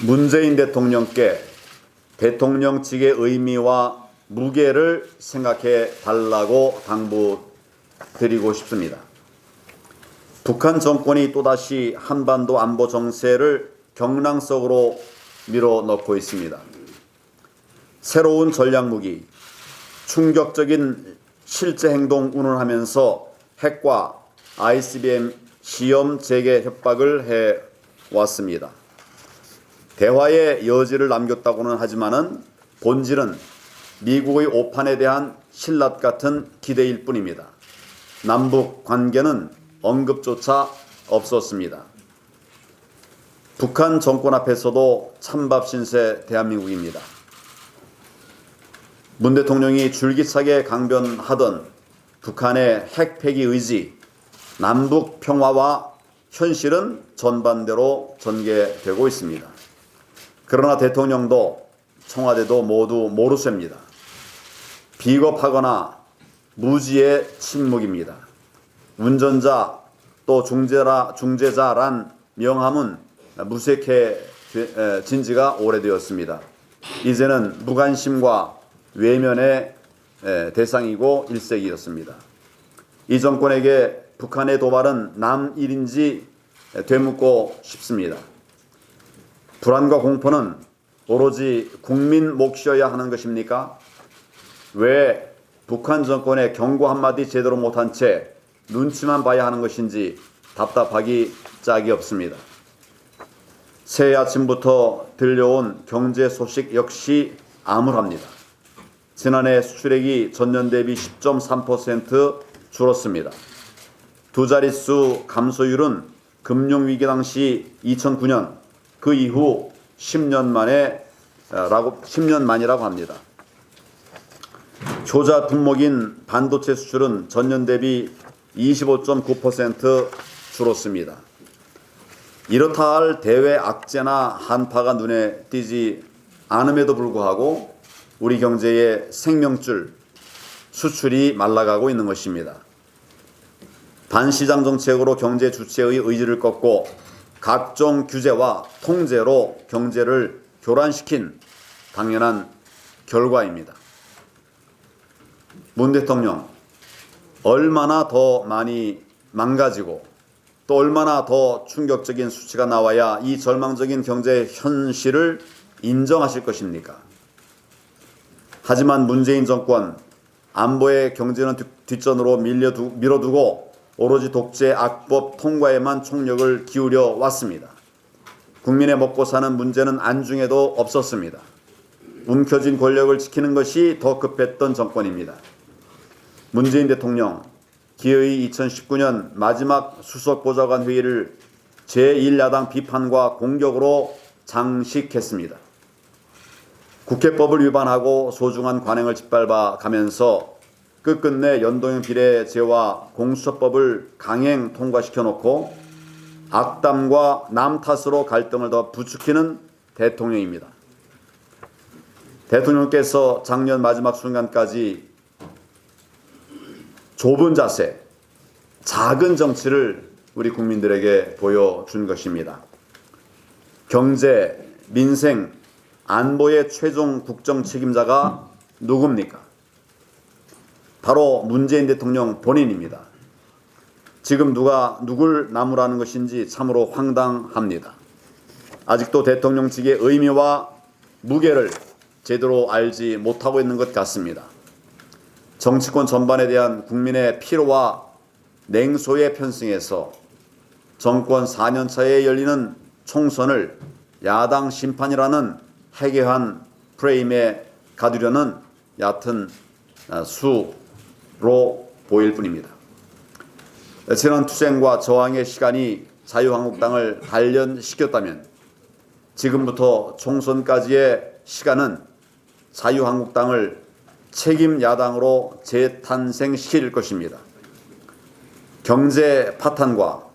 문재인 대통령께 대통령직의 의미와 무게를 생각해 달라고 당부드리고 싶습니다. 북한 정권이 또다시 한반도 안보 정세를 경랑성으로 밀어넣고 있습니다. 새로운 전략무기, 충격적인 실제 행동 운운하면서 핵과 ICBM 시험 재개 협박을 해왔습니다. 대화의 여지를 남겼다고는 하지만은 본질은 미국의 오판에 대한 신라 같은 기대일 뿐입니다. 남북 관계는 언급조차 없었습니다. 북한 정권 앞에서도 찬밥 신세 대한민국입니다. 문 대통령이 줄기차게 강변하던 북한의 핵 폐기 의지, 남북 평화와 현실은 전반대로 전개되고 있습니다. 그러나 대통령도 청와대도 모두 모르쇠입니다. 비겁하거나 무지의 침묵입니다. 운전자 또 중재자란 명함은 무색해진 지가 오래되었습니다. 이제는 무관심과 외면의 대상이고 일색이었습니다. 이 정권에게 북한의 도발은 남 일인지 되묻고 싶습니다. 불안과 공포는 오로지 국민 몫이어야 하는 것입니까? 왜 북한 정권의 경고 한마디 제대로 못한 채 눈치만 봐야 하는 것인지 답답하기 짝이 없습니다. 새해 아침부터 들려온 경제 소식 역시 암울합니다. 지난해 수출액이 전년 대비 10.3% 줄었습니다. 두 자릿수 감소율은 금융위기 당시 2009년 그 이후 10년 만이라고 합니다. 효자 품목인 반도체 수출은 전년 대비 25.9% 줄었습니다. 이렇다 할 대외 악재나 한파가 눈에 띄지 않음에도 불구하고 우리 경제의 생명줄 수출이 말라가고 있는 것입니다. 반시장 정책으로 경제 주체의 의지를 꺾고 각종 규제와 통제로 경제를 교란시킨 당연한 결과입니다. 문 대통령, 얼마나 더 많이 망가지고 또 얼마나 더 충격적인 수치가 나와야 이 절망적인 경제 현실을 인정하실 것입니까? 하지만 문재인 정권, 안보의 경제는 뒷전으로 밀어두고 오로지 독재 악법 통과에만 총력을 기울여 왔습니다. 국민의 먹고 사는 문제는 안중에도 없었습니다. 움켜쥔 권력을 지키는 것이 더 급했던 정권입니다. 문재인 대통령, 기어이 2019년 마지막 수석보좌관 회의를 제1야당 비판과 공격으로 장식했습니다. 국회법을 위반하고 소중한 관행을 짓밟아 가면서 끝끝내 연동형 비례제와 공수처법을 강행 통과시켜놓고 악담과 남 탓으로 갈등을 더 부추기는 대통령입니다. 대통령께서 작년 마지막 순간까지 좁은 자세, 작은 정치를 우리 국민들에게 보여준 것입니다. 경제, 민생, 안보의 최종 국정 책임자가 누굽니까? 바로 문재인 대통령 본인입니다. 지금 누가 누굴 나무라는 것인지 참으로 황당합니다. 아직도 대통령직의 의미와 무게를 제대로 알지 못하고 있는 것 같습니다. 정치권 전반에 대한 국민의 피로와 냉소에 편승해서 정권 4년차에 열리는 총선을 야당 심판이라는 해괴한 프레임에 가두려는 얕은 수로 보일 뿐입니다. 지난 투쟁과 저항의 시간이 자유한국당을 단련시켰다면 지금부터 총선까지의 시간은 자유한국당을 책임 야당으로 재탄생시킬 것입니다. 경제 파탄과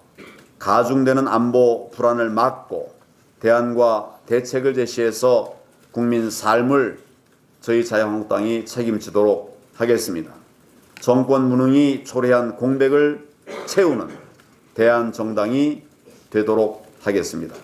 가중되는 안보 불안을 막고 대안과 대책을 제시해서 국민 삶을 저희 자유한국당이 책임지도록 하겠습니다. 정권 무능이 초래한 공백을 채우는 대한정당이 되도록 하겠습니다.